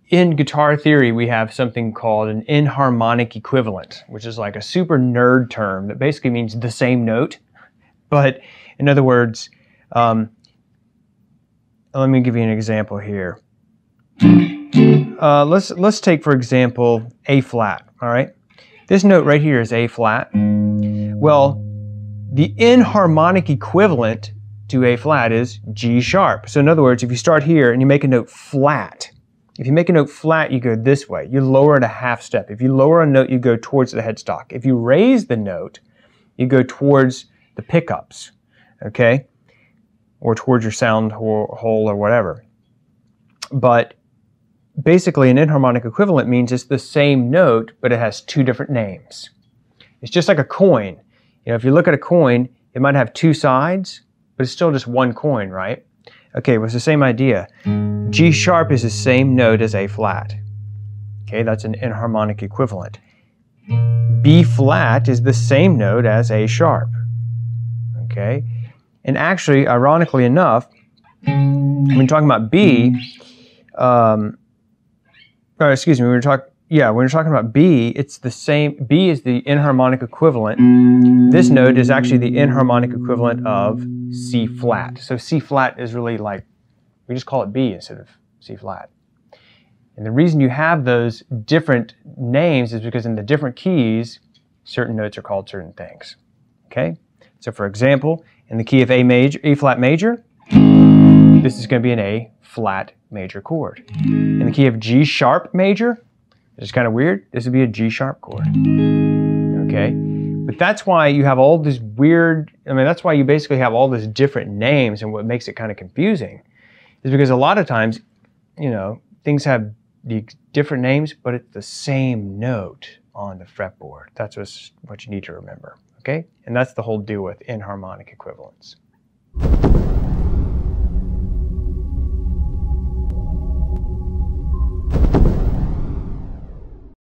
in guitar theory, we have something called an enharmonic equivalent, which is like a super nerd term that basically means the same note. But in other words, let me give you an example here. Let's take, for example, A flat, all right? This note right here is A flat. Well, the enharmonic equivalent to A flat is G sharp. So in other words, if you start here and you make a note flat, if you make a note flat, you go this way. You lower it a half step. If you lower a note, you go towards the headstock. If you raise the note, you go towards the pickups, okay? Or towards your sound hole or whatever. But basically, an enharmonic equivalent means it's the same note, but it has two different names. It's just like a coin. You know, if you look at a coin, it might have two sides, but it's still just one coin, right? Okay, well, it's the same idea. G sharp is the same note as A flat. Okay, that's an enharmonic equivalent. B flat is the same note as A sharp. Okay, and actually, ironically enough, when we're talking about B, when we're talking about B, it's the same. B is the enharmonic equivalent. This note is actually the enharmonic equivalent of C flat. So C flat is really like, we just call it B instead of C flat. And the reason you have those different names is because in the different keys, certain notes are called certain things. Okay? So for example, in the key of A flat major, this is going to be an A flat major chord. In the key of G sharp major, it's kind of weird, this would be a G sharp chord. Okay? But that's why you have all this weird, that's why you basically have all these different names, and what makes it kind of confusing is because a lot of times, you know, things have the different names, but it's the same note on the fretboard. That's what you need to remember, okay? And that's the whole deal with enharmonic equivalence.